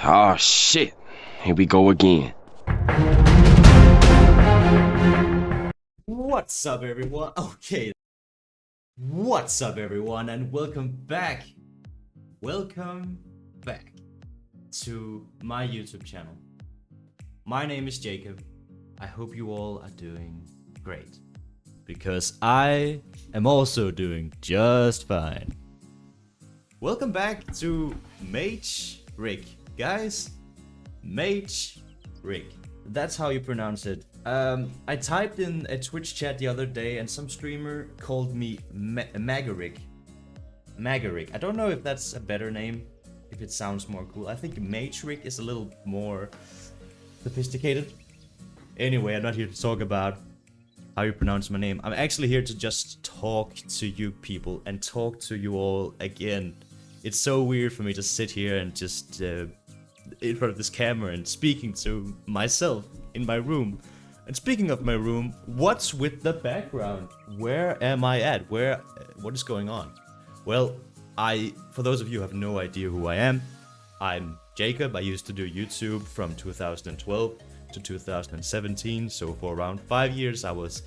Oh shit. Here we go again. What's up, everyone? Okay. What's up, everyone, and welcome back. Welcome back to my YouTube channel. My name is Jacob. I hope you all are doing great. Because I am also doing just fine. Welcome back to Mage Rig. Guys, Mage Rig. That's how you pronounce it. I typed in a Twitch chat the other day and some streamer called me Magarik. Magarik. I don't know if that's a better name, if it sounds more cool. I think Magerik is a little more sophisticated. Anyway, I'm not here to talk about how you pronounce my name. I'm actually here to just talk to you people and talk to you all again. It's so weird for me to sit here and just in front of this camera and speaking to myself in my room. And speaking of my room, what's with the background? Where am I at? What is going on? Well, for those of you who have no idea who I am, I'm Jacob. I used to do YouTube from 2012 to 2017. So for around 5 years I was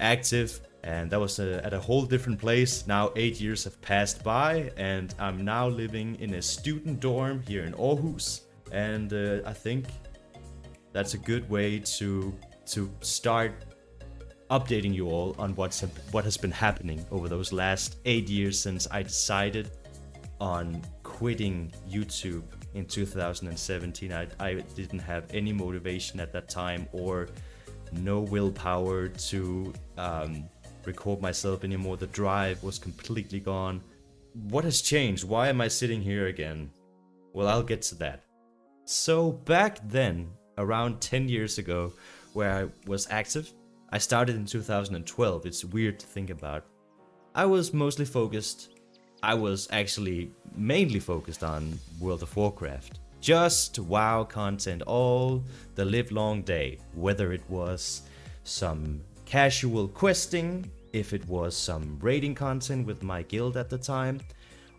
active, and that was at a whole different place. Now 8 years have passed by and I'm now living in a student dorm here in Aarhus. And I think that's a good way to start updating you all on what has been happening over those last 8 years since I decided on quitting YouTube in 2017. I didn't have any motivation at that time or no willpower to record myself anymore. The drive was completely gone. What has changed? Why am I sitting here again? Well, I'll get to that. So back then, around 10 years ago, where I was active, I started in 2012. It's weird to think about. I was mostly focused. I was actually mainly focused on World of Warcraft. Just WoW content all the livelong day. Whether it was some casual questing, if it was some raiding content with my guild at the time,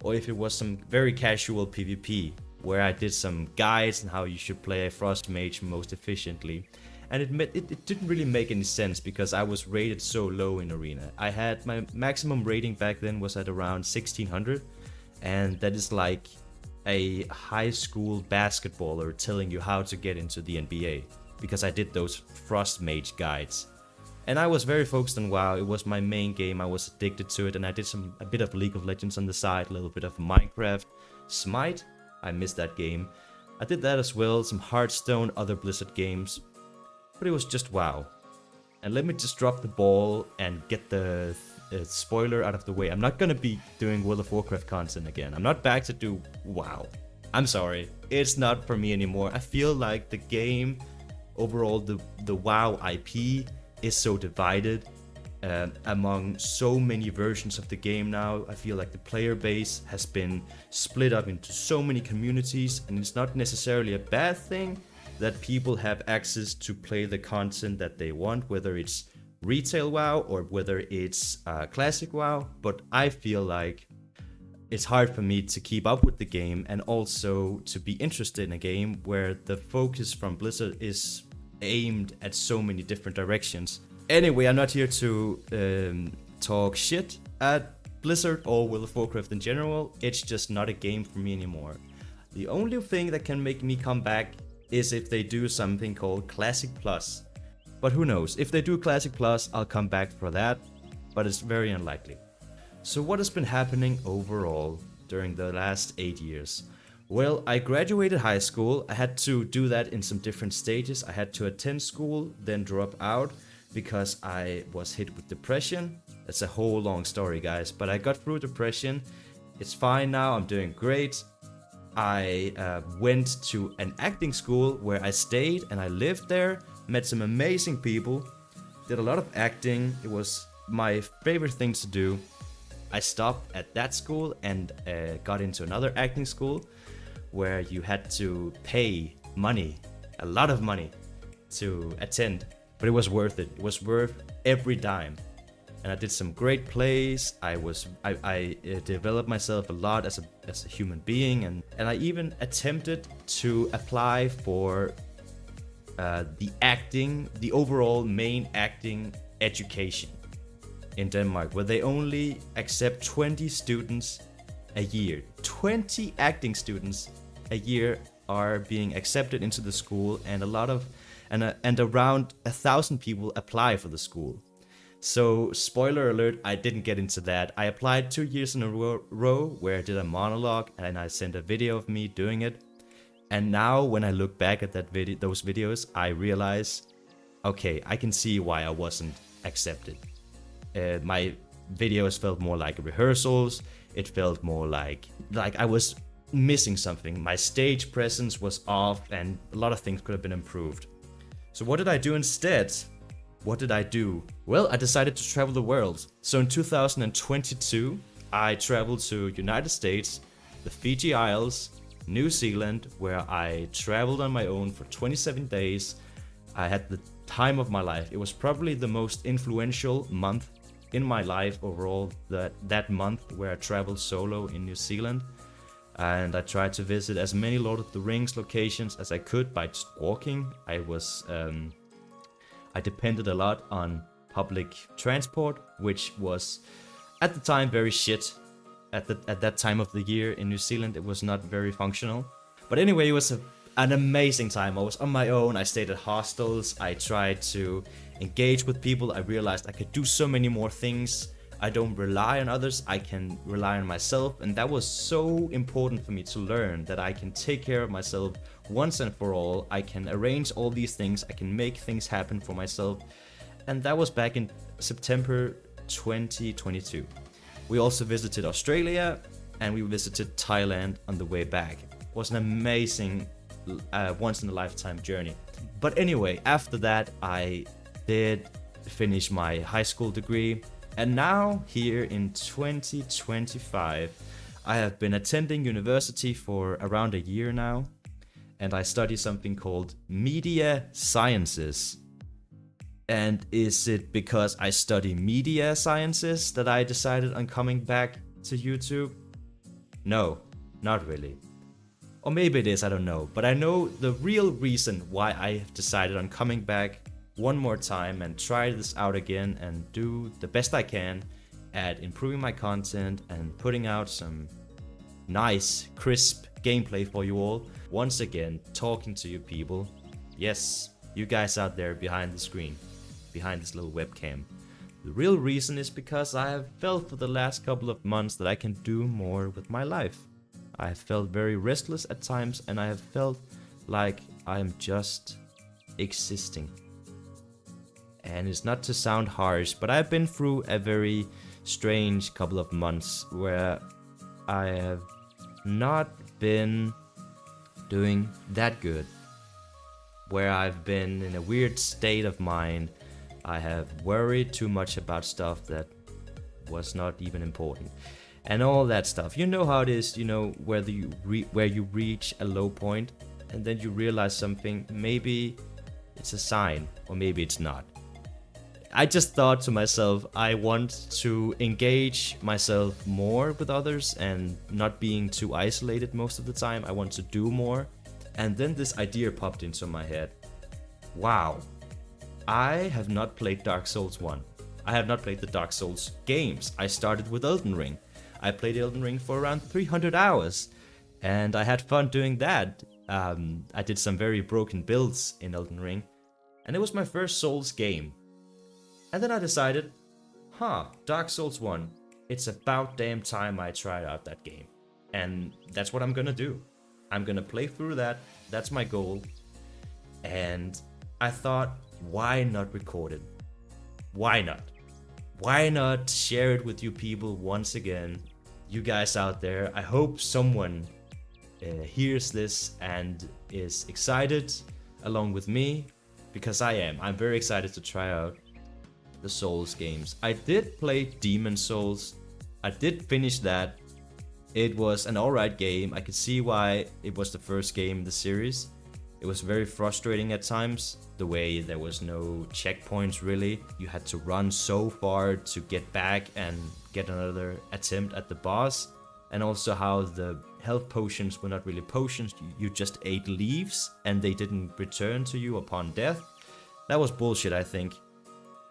or if it was some very casual PvP, where I did some guides on how you should play a Frost Mage most efficiently. And it didn't really make any sense because I was rated so low in Arena. I had my maximum rating back then was at around 1600, and that is like a high school basketballer telling you how to get into the NBA, because I did those Frost Mage guides. And I was very focused on WoW. It was my main game. I was addicted to it, and I did a bit of League of Legends on the side, a little bit of Minecraft. Smite, I missed that game. I did that as well, some Hearthstone, other Blizzard games. But it was just WoW. And let me just drop the ball and get the spoiler out of the way. I'm not gonna be doing World of Warcraft content again. I'm not back to do WoW. I'm sorry, it's not for me anymore. I feel like the game, overall, the WoW IP is so divided among so many versions of the game now. I feel like the player base has been split up into so many communities, and it's not necessarily a bad thing that people have access to play the content that they want, whether it's retail WoW or whether it's classic WoW. But I feel like it's hard for me to keep up with the game and also to be interested in a game where the focus from Blizzard is aimed at so many different directions. Anyway, I'm not here to talk shit at Blizzard or World of Warcraft in general. It's just not a game for me anymore. The only thing that can make me come back is if they do something called Classic Plus. But who knows? If they do Classic Plus, I'll come back for that, but it's very unlikely. So what has been happening overall during the last 8 years? Well, I graduated high school. I had to do that in some different stages. I had to attend school, then drop out because I was hit with depression. That's a whole long story, guys, but I got through depression. It's fine now, I'm doing great. I went to an acting school where I stayed and I lived there, met some amazing people, did a lot of acting. It was my favorite thing to do. I stopped at that school and got into another acting school where you had to pay money, a lot of money, to attend. But it was worth it. It was worth every dime. and I did some great plays. I developed myself a lot as a human being, and I even attempted to apply for the overall main acting education in Denmark, where they only accept 20 students a year. 20 acting students a year are being accepted into the school, and and around 1,000 people apply for the school. So, spoiler alert, I didn't get into that. I applied 2 years in a row where I did a monologue and I sent a video of me doing it. And now when I look back at those videos, I realize, okay, I can see why I wasn't accepted. My videos felt more like rehearsals. It felt more like I was missing something. My stage presence was off, and a lot of things could have been improved. So what did I do instead? What did I do? Well, I decided to travel the world. So in 2022, I traveled to United States, the Fiji Isles, New Zealand, where I traveled on my own for 27 days. I had the time of my life. It was probably the most influential month in my life overall, that month where I traveled solo in New Zealand. And I tried to visit as many Lord of the Rings locations as I could by just walking. I depended a lot on public transport, which was at the time very shit. At that time of the year in New Zealand, it was not very functional. But anyway, it was an amazing time. I was on my own. I stayed at hostels. I tried to engage with people. I realized I could do so many more things. I don't rely on others. I can rely on myself. And that was so important for me to learn, that I can take care of myself once and for all. I can arrange all these things. I can make things happen for myself. And that was back in September 2022. We also visited Australia, and we visited Thailand on the way back. It was an amazing once-in-a-lifetime journey. But anyway, after that, I did finish my high school degree. And now, here in 2025, I have been attending university for around a year now. And I study something called media sciences. And is it because I study media sciences that I decided on coming back to YouTube? No, not really. Or maybe it is, I don't know. But I know the real reason why I have decided on coming back one more time and try this out again and do the best I can at improving my content and putting out some nice, crisp gameplay for you all. Once again, talking to you people. Yes, you guys out there behind the screen, behind this little webcam. The real reason is because I have felt for the last couple of months that I can do more with my life. I have felt very restless at times, and I have felt like I am just existing. And it's not to sound harsh, but I've been through a very strange couple of months where I have not been doing that good. Where I've been in a weird state of mind. I have worried too much about stuff that was not even important. And all that stuff. You know how it is, you know, where you reach a low point and then you realize something. Maybe it's a sign, or maybe it's not. I just thought to myself, I want to engage myself more with others and not being too isolated most of the time. I want to do more. And then this idea popped into my head. Wow, I have not played Dark Souls 1. I have not played the Dark Souls games. I started with Elden Ring. I played Elden Ring for around 300 hours. And I had fun doing that. I did some very broken builds in Elden Ring. And it was my first Souls game. And then I decided, Dark Souls 1, it's about damn time I tried out that game. And that's what I'm gonna do. I'm gonna play through that, that's my goal. And I thought, why not record it? Why not? Why not share it with you people once again? You guys out there, I hope someone hears this and is excited along with me, because I am. I'm very excited to try out the Souls games. I did play Demon Souls. I did finish that. It was an alright game. I could see why it was the first game in the series. It was very frustrating at times, the way there was no checkpoints really. You had to run so far to get back and get another attempt at the boss. And also how the health potions were not really potions, you just ate leaves and they didn't return to you upon death. That was bullshit, I think.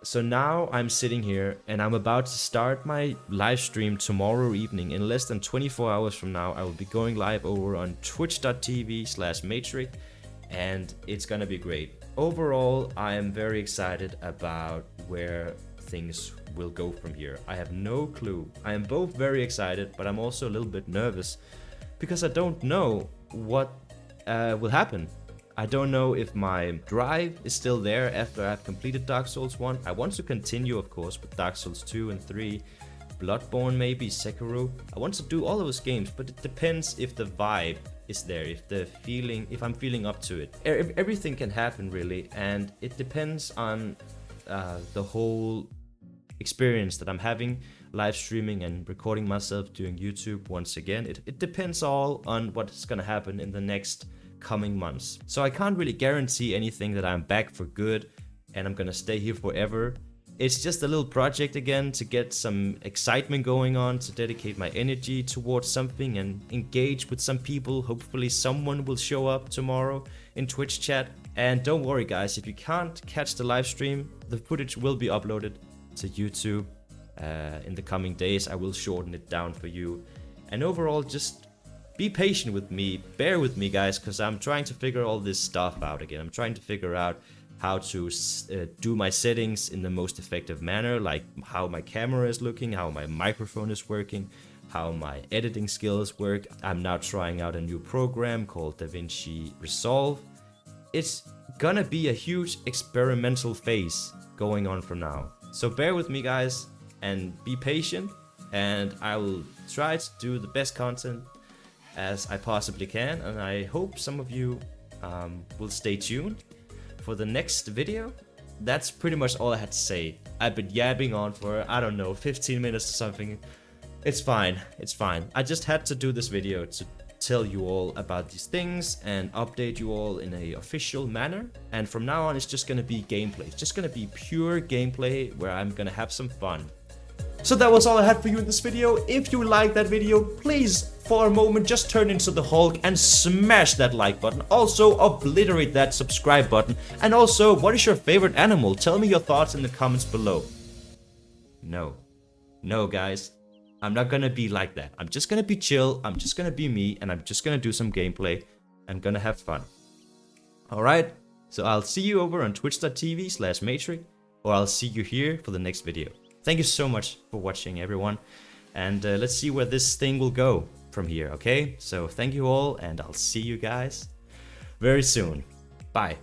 So now I'm sitting here and I'm about to start my live stream tomorrow evening. In less than 24 hours from now, I will be going live over on twitch.tv/Matrix, and it's gonna be great. Overall, I am very excited about where things will go from here. I have no clue. I am both very excited, but I'm also a little bit nervous because I don't know what will happen. I don't know if my drive is still there after I've completed Dark Souls 1. I want to continue, of course, with Dark Souls 2 and 3, Bloodborne maybe, Sekiro. I want to do all of those games, but it depends if the vibe is there, if I'm feeling up to it. Everything can happen really, and it depends on the whole experience that I'm having, live streaming and recording myself doing YouTube once again. It depends all on what's gonna happen in the next coming months. So I can't really guarantee anything that I'm back for good and I'm gonna stay here forever. It's just a little project again to get some excitement going on, to dedicate my energy towards something and engage with some people. Hopefully someone will show up tomorrow in Twitch chat. And don't worry guys, if you can't catch the live stream, the footage will be uploaded to YouTube in the coming days. I will shorten it down for you. And overall, just be patient with me, bear with me guys, because I'm trying to figure all this stuff out again. I'm trying to figure out how to do my settings in the most effective manner, like how my camera is looking, how my microphone is working, how my editing skills work. I'm now trying out a new program called DaVinci Resolve. It's gonna be a huge experimental phase going on from now. So bear with me guys and be patient, and I will try to do the best content as I possibly can, and I hope some of you will stay tuned for the next video. That's pretty much all I had to say. I've been yabbing on for, I don't know, 15 minutes or something. It's fine, it's fine. I just had to do this video to tell you all about these things and update you all in an official manner. And from now on, it's just gonna be gameplay. It's just gonna be pure gameplay where I'm gonna have some fun. So that was all I had for you in this video. If you liked that video, please, for a moment, just turn into the Hulk and smash that like button. Also, obliterate that subscribe button. And also, what is your favorite animal? Tell me your thoughts in the comments below. No guys, I'm not gonna be like that. I'm just gonna be chill, I'm just gonna be me, and I'm just gonna do some gameplay. I'm gonna have fun. Alright, so I'll see you over on twitch.tv/Matrix, or I'll see you here for the next video. Thank you so much for watching, everyone, and let's see where this thing will go from here, okay? So thank you all, and I'll see you guys very soon. Bye.